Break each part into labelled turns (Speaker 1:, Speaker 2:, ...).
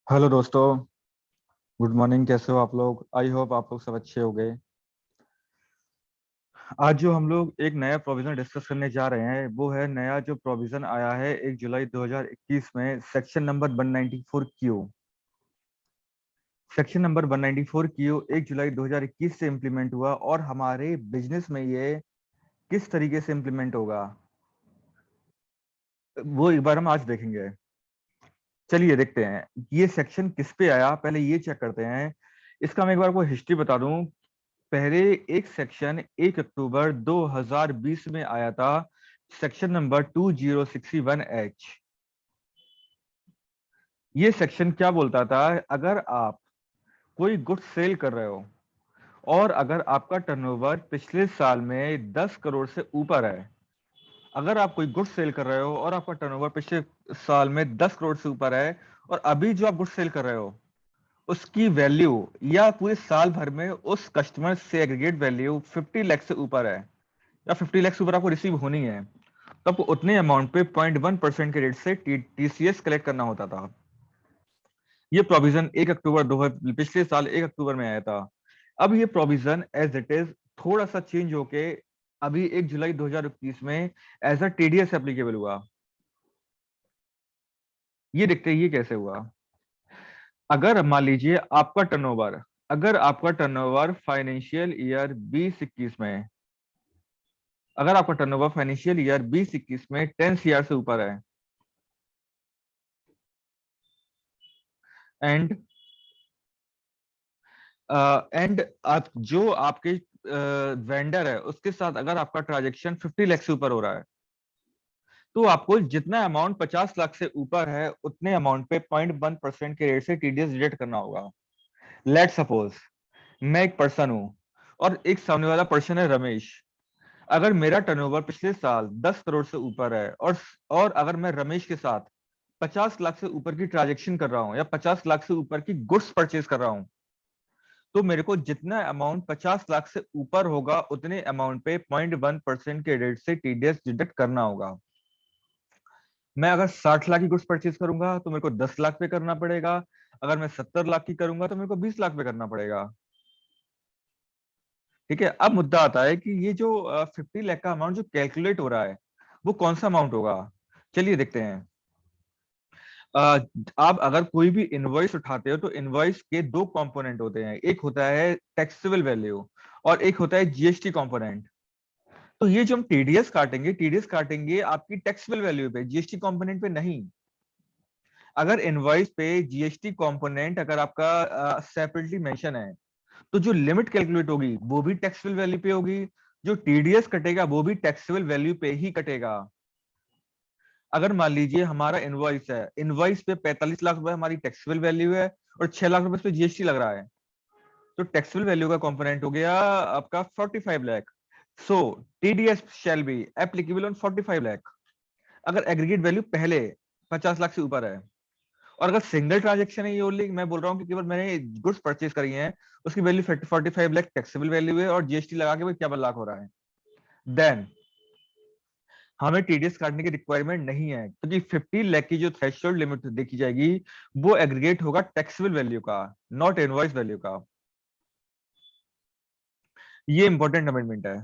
Speaker 1: Hello दोस्तों। Good morning. कैसे हो आप लोग? आई होप आप लोग सब अच्छे हो गए। आज जो हम लोग एक नया प्रोविजन डिस्कस करने जा रहे हैं वो है नया जो प्रोविजन आया है 1 जुलाई 2021 में, section number 194 Q. Section number 194 Q 1 जुलाई 2021 से इम्प्लीमेंट हुआ और हमारे बिजनेस में ये किस तरीके से इम्प्लीमेंट होगा वो एक बार हम आज देखेंगे। चलिए देखते हैं ये सेक्शन किस पे आया, पहले ये चेक करते हैं। इसका मैं एक बार को हिस्ट्री बता दूं। पहले एक सेक्शन 1 अक्टूबर 2020 में आया था, सेक्शन नंबर 2061H। ये सेक्शन क्या बोलता था? अगर आप कोई गुड्स सेल कर रहे हो और अगर आपका टर्नओवर पिछले साल में 10 करोड़ से ऊपर है, अगर आप कोई गुड्स सेल कर रहे हो और आपका टर्नओवर पिछले साल में 10 करोड़ से ऊपर है और अभी जो आप गुड्स सेल कर रहे हो उसकी वैल्यू या पूरे साल भर में उस कस्टमर से एग्रीगेट वैल्यू 50 लाख से ऊपर है या 50 लाख से ऊपर आपको रिसीव होनी है, तो आपको उतने अमाउंट पे 0.1% के रेट से टीसीएस कलेक्ट करना होता था। ये प्रोविजन 1 अक्टूबर 2 पिछले साल 1 अक्टूबर में आया था। अब ये प्रोविजन एज इट इज थोड़ा सा चेंज होके अभी 1 जुलाई 2021 में एज अ टीडीएस एप्लीकेबल हुआ। ये देखते हैं ये कैसे हुआ। अगर मान लीजिए आपका टर्नओवर, अगर आपका टर्नओवर फाइनेंशियल ईयर 2021 में, अगर आपका टर्नओवर फाइनेंशियल ईयर 2021 में 10 सीआर से ऊपर है एंड एंड आप जो आपके वेंडर है उसके साथ अगर आपका ट्रांजेक्शन 50 लाख से ऊपर हो रहा है, तो आपको जितना अमाउंट 50 लाख से ऊपर है उतने अमाउंट पे 0.1% के रेट से टीडीएस डिडक्ट करना होगा। लेट सपोज मैं एक पर्सन हूं और एक सामने वाला पर्सन है रमेश। अगर मेरा टर्नओवर पिछले साल 10 करोड़ से ऊपर है और अगर मैं रमेश के साथ 50 लाख से ऊपर की ट्रांजेक्शन कर रहा हूं या 50 लाख से ऊपर की गुड्स परचेज कर रहा हूं, तो मेरे को जितना अमाउंट 50 लाख से ऊपर होगा उतने अमाउंट पे 0.1% के रेट से टीडीएस डिडक्ट करना होगा। मैं अगर 60 लाख की गुड्स परचेज करूंगा तो मेरे को 10 लाख पे करना पड़ेगा। अगर मैं 70 लाख की करूंगा तो मेरे को 20 लाख पे करना पड़ेगा। ठीक है, अब मुद्दा आता है कि ये जो 50 लाख का अमाउंट जो कैलकुलेट हो रहा है वो कौन सा अमाउंट होगा। चलिए देखते हैं। अ, आप अगर कोई भी इनवॉइस उठाते हो तो इनवॉइस के दो कंपोनेंट होते हैं, एक होता है टैक्सेबल वैल्यू और एक होता है जीएसटी कंपोनेंट। तो ये जो हम टीडीएस काटेंगे, टीडीएस काटेंगे आपकी टैक्सेबल वैल्यू पे, जीएसटी कंपोनेंट पे नहीं। अगर इनवॉइस पे जीएसटी कंपोनेंट अगर आपका सेपरेटली मेंशन है तो जो लिमिट कैलकुलेट होगी वो भी टैक्सेबल वैल्यू पे होगी, जो टीडीएस कटेगा वो भी टैक्सेबल वैल्यू पे ही कटेगा। अगर मान लीजिए हमारा इनवॉइस है, इनवॉइस पे 45 लाख रुपए हमारी टैक्सेबल वैल्यू है और 6 लाख रुपए पे जीएसटी लग रहा है, तो टैक्सेबल वैल्यू का कंपोनेंट हो गया आपका 45 lakh. So TDS shall be applicable on 45 lakh अगर एग्रीगेट वैल्यू पहले 50 लाख से ऊपर है। और अगर सिंगल ट्रांजेक्शन है, ये ओनली मैं बोल रहा हूँ कि केवल मैंने गुड्स परचेज करी है, उसकी वैल्यू 45 लाख टैक्सेबल वैल्यू है और जीएसटी लगा के भाई क्या लाख हो रहा है, देन हमें टीडीएस काटने की रिक्वायरमेंट नहीं है, क्योंकि 50 लाख की जो थ्रेशोल्ड लिमिट देखी जाएगी वो एग्रीगेट होगा टैक्सेबल वैल्यू का, नॉट इनवॉइस वैल्यू का। ये इंपॉर्टेंट अमेंडमेंट है।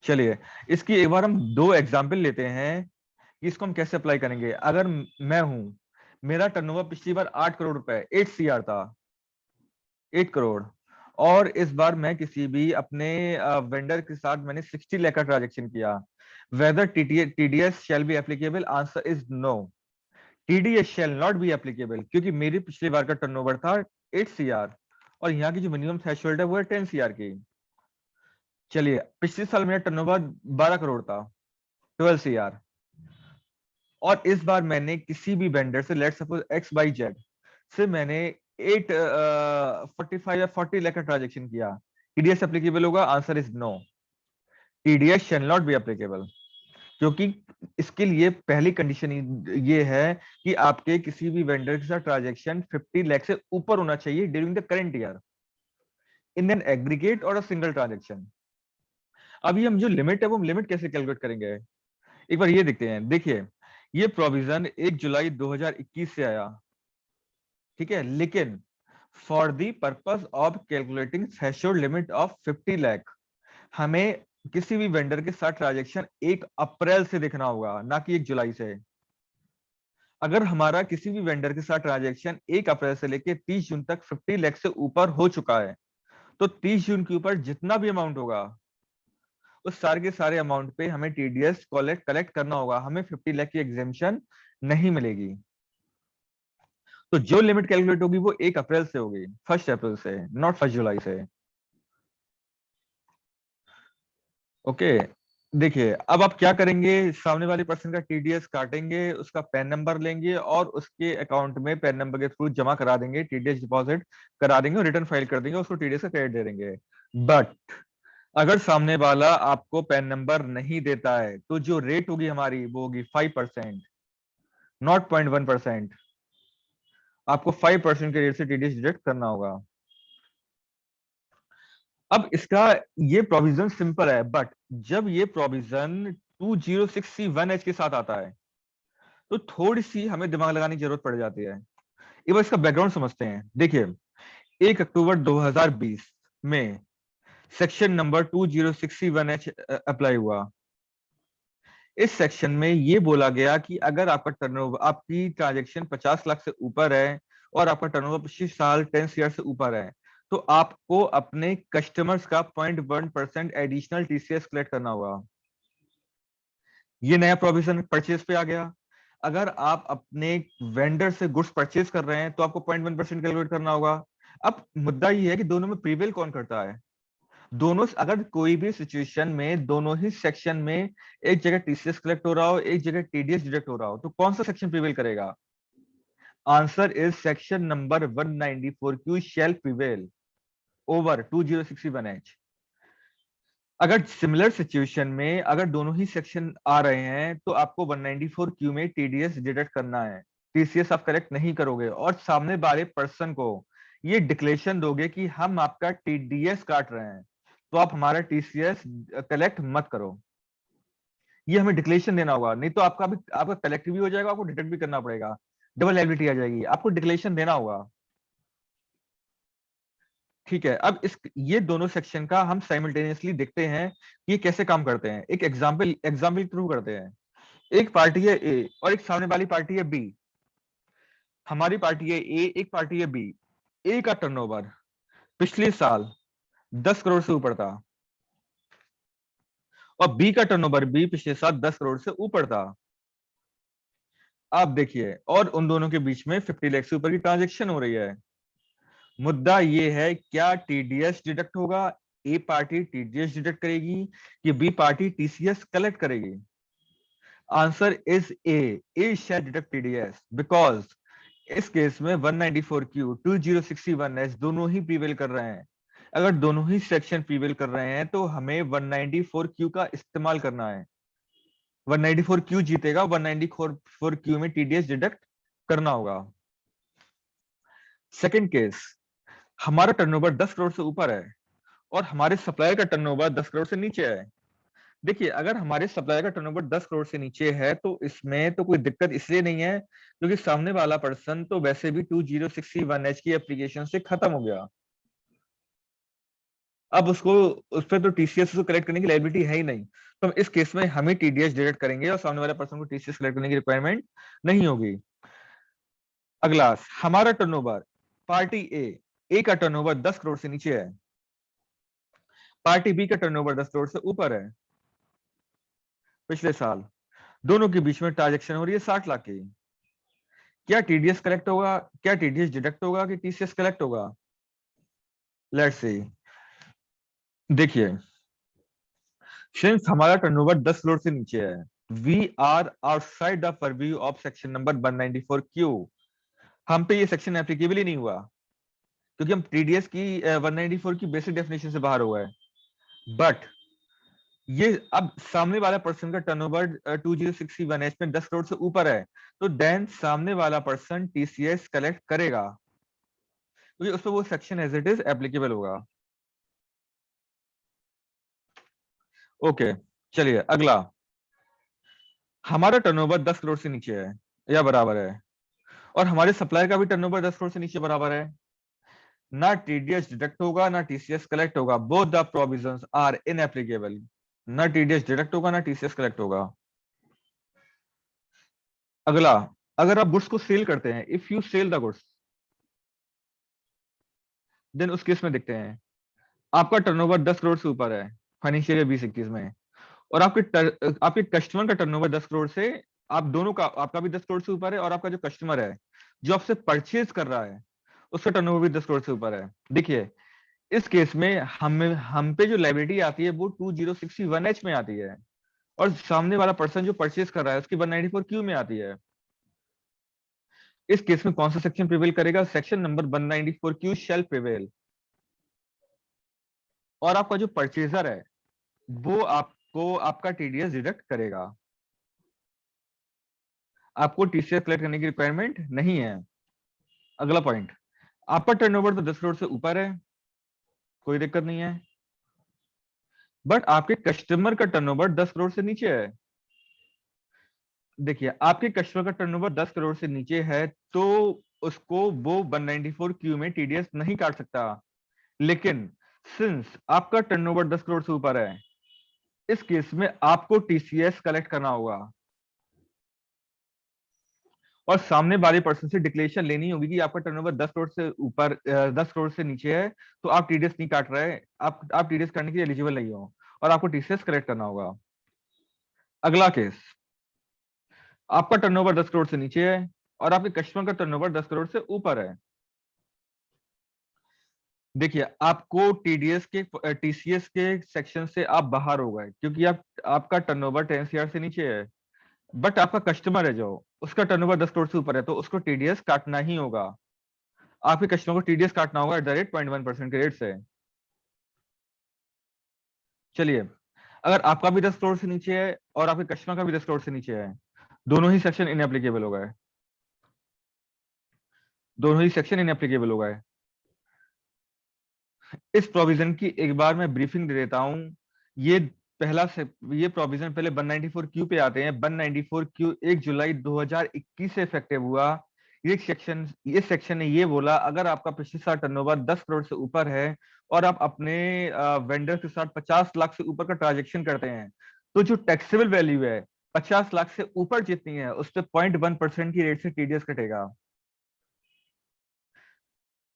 Speaker 1: चलिए इसकी एक बार हम दो एग्जाम्पल लेते हैं कि इसको हम कैसे अप्लाई करेंगे। अगर मैं हूं, मेरा टर्नओवर पिछली बार 8 करोड़ रुपए 8 सीआर था, 8 करोड़, और इस बार मैं किसी भी अपने वेंडर के साथ मैंने 60 लाख का ट्रांजेक्शन किया। Whether TDS shall be applicable, answer is no. TDS shall not be applicable क्योंकि मेरी पिछली बार का टर्नओवर था 8 सीआर और यहाँ की जो मिनिमम थ्रेशोल्ड है वो है 10 सीआर की। चलिए पिछले साल मेरा टर्नओवर 12 करोड़ था, 12 सीआर, और इस बार मैंने किसी भी वेंडर से, let suppose X Y Z से मैंने 45 या 40 लाख का ट्रांजेक्शन किया। टीडीएस एप्लीकेबल होगा, answer is no. TDS shall not be applicable क्योंकि इसके लिए पहली कंडीशन ये है कि आपके किसी भी वेंडर के साथ ट्रांजेक्शन 50 लाख से ऊपर होना चाहिए during the current year in an aggregate और सिंगल ट्रांजेक्शन। अभी हम जो लिमिट है वो लिमिट कैसे कैलकुलेट करेंगे एक बार ये देखते हैं। देखिए ये प्रोविजन 1 जुलाई 2021 से आया। ठीक है, लेकिन for the purpose of calculating threshold limit of 50 lakh हमें किसी भी वेंडर के साथ ट्रांजेक्शन 1 अप्रैल से देखना होगा, ना कि 1 जुलाई से। अगर हमारा किसी भी वेंडर के साथ ट्रांजेक्शन 1 अप्रैल से लेके 30 जून तक 50 लाख से ऊपर हो चुका है, तो 30 जून के ऊपर जितना भी अमाउंट होगा उस सारे के सारे अमाउंट पे हमें टीडीएस कलेक्ट करना होगा, हमें 50 लाख की एग्जेम्पशन नहीं मिलेगी। तो जो लिमिट कैलकुलेट होगी वो 1 अप्रैल से होगी, 1 अप्रैल से, नॉट 1 जुलाई से। ओके, देखिए अब आप क्या करेंगे, सामने वाले पर्सन का टीडीएस काटेंगे, उसका पैन नंबर लेंगे और उसके अकाउंट में पैन नंबर के थ्रू जमा करा देंगे, टीडीएस डिपॉजिट करा देंगे और रिटर्न फाइल कर देंगे, उसको टीडीएस का क्रेडिट दे देंगे। बट अगर सामने वाला आपको पैन नंबर नहीं देता है तो जो रेट होगी हमारी वो होगी 5%, नॉट 0.1%। आपको 5% के रेट से टीडीएस डिडक्ट करना होगा। अब इसका ये प्रोविजन सिंपल है, बट जब ये प्रोविजन 2061H के साथ आता है तो थोड़ी सी हमें दिमाग लगाने की जरूरत पड़ जाती है। एक बार इसका बैकग्राउंड समझते हैं। देखिए, 1 अक्टूबर 2020 में सेक्शन नंबर 2061H अप्लाई हुआ। इस सेक्शन में ये बोला गया कि अगर आपका टर्नओवर, आपकी ट्रांजैक्शन 50 लाख से ऊपर है और आपका टर्नओवर 25 साल 10 ईयर से ऊपर है, तो आपको अपने कस्टमर्स का 0.1% एडिशनल टीसीएस कलेक्ट करना होगा। ये नया प्रोविजन परचेज पे आ गया। अगर आप अपने वेंडर से गुड्स परचेज कर रहे हैं तो आपको 0.1% कैलकुलेट करना होगा। अब मुद्दा ये है कि दोनों में प्रीवेल कौन करता है। दोनों, अगर कोई भी सिचुएशन में दोनों ही सेक्शन में एक जगह टीसीएस कलेक्ट हो रहा हो, एक जगह टीडीएस डिडक्ट हो रहा हो, तो कौन सा सेक्शन प्रीवेल करेगा? Answer is section number 194Q shall prevail over 2061H। अगर सिमिलर सिचुएशन में अगर दोनों ही सेक्शन आ रहे हैं तो आपको 194Q में टीडीएस डिडक्ट करना है, टीसीएस आप कलेक्ट नहीं करोगे और सामने वाले पर्सन को ये डिक्लेरेशन दोगे कि हम आपका टीडीएस काट रहे हैं, तो आप हमारा टीसीएस कलेक्ट मत करो। ये हमें डिक्लेरेशन देना होगा, नहीं तो आपका कलेक्ट भी हो जाएगा, आपको डिडक्ट भी करना पड़ेगा, डबल लायबिलिटी आ जाएगी। आपको डिक्लेरेशन देना होगा। ठीक है, अब इस ये दोनों सेक्शन का हम साइमल्टेनियसली देखते हैं कि ये कैसे काम करते हैं। एक एग्जाम्पल थ्रू करते हैं। एक पार्टी है ए और एक सामने वाली पार्टी है बी। हमारी पार्टी है ए, एक पार्टी है बी। ए का टर्नओवर पिछले साल 10 करोड़ से ऊपर था और बी का टर्नओवर भी पिछले साल 10 करोड़ से ऊपर था। आप देखिए, और उन दोनों के बीच में 50 लाख से ऊपर की ट्रांजेक्शन हो रही है। मुद्दा ये है, क्या टीडीएस डिडक्ट होगा? ए पार्टी टीडीएस डिडक्ट करेगी कि बी पार्टी टीसीएस कलेक्ट करेगी? Answer is A shall deduct TDS, because इस केस में 194Q 2061H दोनों ही प्रीवेल कर रहे हैं। अगर दोनों ही सेक्शन प्रीवेल कर रहे हैं तो हमें 194Q का इस्तेमाल करना है। 194Q जीतेगा, 194Q में टीडीएस डिडक्ट करना होगा। सेकंड केस, हमारा टर्नओवर 10 करोड़ से ऊपर है और हमारे सप्लायर का टर्नओवर 10 करोड़ से नीचे है। देखिए, अगर हमारे सप्लायर का टर्नओवर 10 करोड़ से नीचे है तो इसमें तो कोई दिक्कत इसलिए नहीं है क्योंकि सामने वाला पर्सन तो वैसे भी 2061H की एप्लीकेशन से खत्म हो गया। अब उसको, उस पर तो टीसीएस को कलेक्ट करने की लायबिलिटी है ही नहीं, तो हम इस केस में हमें टीडीएस डिडक्ट करेंगे और सामने वाले पर्सन को टीसीएस कलेक्ट करने की रिक्वायरमेंट नहीं होगी। अगला, हमारा टर्नओवर, पार्टी ए का टर्नओवर 10 करोड़ से नीचे है, पार्टी बी का टर्नओवर 10 करोड़ से ऊपर है पिछले साल। दोनों के बीच में ट्रांजेक्शन हो रही है 60 लाख की। क्या टीडीएस कलेक्ट होगा, क्या टीडीएस डिडक्ट होगा कि टीसीएस कलेक्ट होगा? Let's see. देखिए, सिंस हमारा टर्नओवर 10 करोड़ से नीचे है, we are outside the purview of section number 194Q। हम पे ये सेक्शन एप्लीकेबल ही नहीं हुआ क्योंकि हम टीडीएस की 194 की बेसिक डेफिनेशन से बाहर हुआ है। बट ये अब सामने वाला पर्सन का टर्नओवर 2061H में 10 करोड़ से ऊपर है, तो देन सामने वाला पर्सन टीसीएस कलेक्ट करेगा क्योंकि उस पर वो section as it is applicable होगा। ओके, चलिए अगला। हमारा टर्नओवर 10 करोड़ से नीचे है या बराबर है और हमारे सप्लायर का भी टर्नओवर 10 करोड़ से नीचे बराबर है, ना टीडीएस डिडक्ट होगा ना टीसीएस कलेक्ट होगा, बोथ द प्रोविजंस आर इनएप्लीकेबल। ना टीडीएस डिडक्ट होगा ना टीसीएस कलेक्ट होगा। अगला, अगर आप गुड्स को सेल करते हैं, if you sell the goods, then उस केस में देखते हैं आपका टर्नओवर 10 करोड़ से ऊपर है फाइनेंशियल ईयर 2021 में, और आपके कस्टमर का टर्नओवर 10 करोड़ से, आप दोनों का, आपका भी 10 करोड़ से ऊपर है और आपका जो कस्टमर है जो आपसे परचेज कर रहा है उसका टर्नओवर भी 10 करोड़ से ऊपर है। देखिए इस केस में हम पे जो लायबिलिटी आती है वो 2061H में आती है, और सामने वाला पर्सन जो परचेज कर रहा है उसकी 194Q में आती है। इस केस में कौन सा सेक्शन प्रिवेल करेगा? सेक्शन नंबर 194Q शैल प्रिवेल। और आपका जो परचेजर है वो आपको आपका टीडीएस डिडक्ट करेगा, आपको टीसीएस कलेक्ट करने की रिक्वायरमेंट नहीं है। अगला पॉइंट, आपका टर्नओवर तो 10 करोड़ से ऊपर है, कोई दिक्कत नहीं है, बट आपके कस्टमर का टर्नओवर 10 करोड़ से नीचे है। देखिए आपके कस्टमर का टर्नओवर 10 करोड़ से नीचे है तो उसको वो 194Q में टीडीएस नहीं काट सकता, लेकिन सिंस आपका टर्नओवर 10 करोड़ से ऊपर है, इस केस में आपको टीसीएस कलेक्ट करना होगा और सामने वाले पर्सन से डिक्लेरेशन लेनी होगी कि आपका टर्नओवर 10 करोड़ से ऊपर 10 करोड़ से नीचे है तो आप टीडीएस नहीं काट रहे, आप टीडीएस करने के लिए एलिजिबल नहीं हो और आपको टीसीएस कलेक्ट करना होगा। अगला केस, आपका टर्नओवर 10 करोड़ से नीचे है और आपके कस्टमर का टर्नओवर 10 करोड़ से ऊपर है। देखिए आपको टीडीएस के टीसीएस के सेक्शन से आप बाहर हो गए क्योंकि आपका टर्नओवर 10 CR से नीचे है, बट आपका कस्टमर है जो उसका टर्नओवर 10 करोड़ से ऊपर है तो उसको टीडीएस काटना ही होगा। आपके कस्टमर को टीडीएस काटना होगा एट द रेट 0.1% के रेट से। चलिए, अगर आपका भी 10 करोड़ से नीचे है और आपके कस्टमर का भी 10 करोड़ से नीचे है, दोनों ही सेक्शन इनएप्लीकेबल हो गए, दोनों ही सेक्शन इनएप्लीकेबल हो गए। इस प्रोविजन की एक बार मैं ब्रीफिंग दे देता हूं। ये पहला से ये प्रोविजन पहले 194Q पे आते हैं। 194Q 1 जुलाई 2021 से इफेक्टिव हुआ। ये सेक्शन ने ये बोला, अगर आपका पिछले साल टर्नओवर 10 करोड़ से ऊपर है और आप अपने वेंडर के साथ 50 लाख से ऊपर का ट्रांजेक्शन करते हैं तो जो टैक्सेबल वैल्यू है 50 लाख से ऊपर जितनी है उस पर 0.1% की रेट से टीडीएस कटेगा।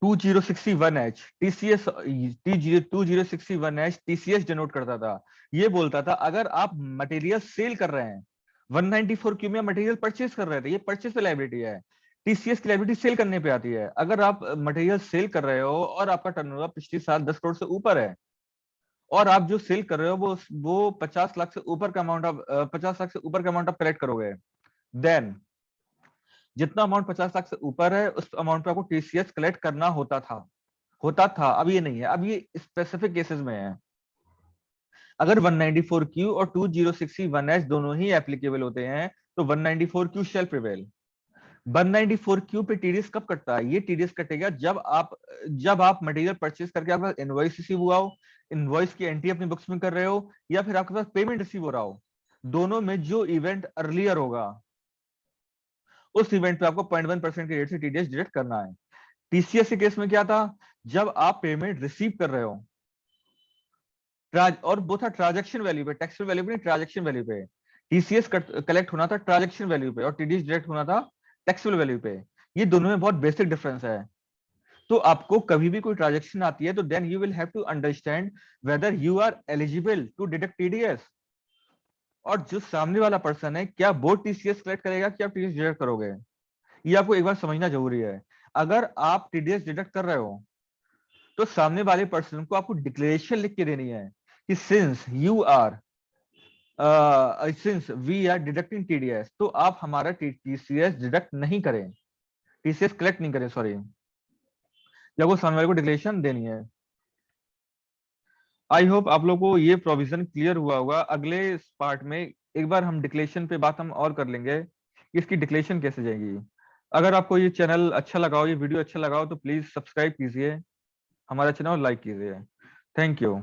Speaker 1: 2061H TCS 2061H TCS denote करता था। ये बोलता था अगर आप मटेरियल सेल कर रहे हैं, 194Q में मटेरियल परचेज कर रहे थे, ये परचेज पे लायबिलिटी है, टीसीएस की लायबिलिटी सेल करने पे आती है। अगर आप मटेरियल सेल कर रहे हो और आपका टर्नओवर पिछले साल 10 करोड़ से ऊपर है और आप जो सेल कर रहे हो वो 50 लाख से ऊपर का अमाउंट आप 50 लाख से ऊपर का अमाउंट आप कलेक्ट करोगे, देन जितना अमाउंट 50 लाख से ऊपर है उस अमाउंट पे आपको टीसीएस कलेक्ट करना होता था। अब ये नहीं है, अब ये स्पेसिफिक केसेस में है। अगर 194Q और 2061H दोनों ही एप्लीकेबल होते हैं तो 194Q शैल प्रिवेल। 194Q पे टीडीएस कब कटता है? ये टीडीएस कटेगा जब आप मटेरियल परचेज करके आपका इनवॉइस रिसीव हुआ हो, इनवॉइस की एंट्री अपनी बुक्स में कर रहे हो, या फिर आपके पास पेमेंट रिसीव हो रहा हो। दोनों में जो इवेंट अर्लियर होगा उस इवेंट पे आपको 0.1% के रेट से टीडीएस डिडक्ट करना है। टीसीएस के केस में क्या था, जब आप पेमेंट रिसीव कर रहे हो और वो था ट्रांजैक्शन वैल्यू पे, टैक्सेबल वैल्यू पे नहीं, ट्रांजैक्शन वैल्यू पे। टीसीएस कलेक्ट होना था ट्रांजैक्शन वैल्यू पे और टीडीएस डायरेक्ट होना था टैक्सेबल वैल्यू पे। ये दोनों में बहुत बेसिक डिफरेंस है। तो आपको कभी भी कोई ट्रांजैक्शन आती है तो then you will have to understand whether you are eligible to deduct TDS, और जो सामने वाला पर्सन है क्या वो टीसीएस कलेक्ट करेगा, क्या आप टीडीएस डिडक्ट करोगे, ये आपको एक बार समझना जरूरी है। अगर आप टीडीएस डिडक्ट कर रहे हो तो सामने वाले पर्सन को आपको डिक्लेरेशन लिख के देनी है कि since we are deducting TDS, तो आप हमारा टीसीएस डिडक्ट नहीं करें, टीसीएस कलेक्ट नहीं करें, सॉरी, या वो सामने वाले को डिक्लेरेशन देनी है। आई होप आप लोगों को ये प्रोविजन क्लियर हुआ होगा। अगले पार्ट में एक बार हम डिक्लेरेशन पे बात हम और कर लेंगे कि इसकी डिक्लेरेशन कैसे जाएगी। अगर आपको ये चैनल अच्छा लगा हो, ये वीडियो अच्छा लगा हो तो प्लीज सब्सक्राइब कीजिए हमारा चैनल और लाइक कीजिए। Thank you.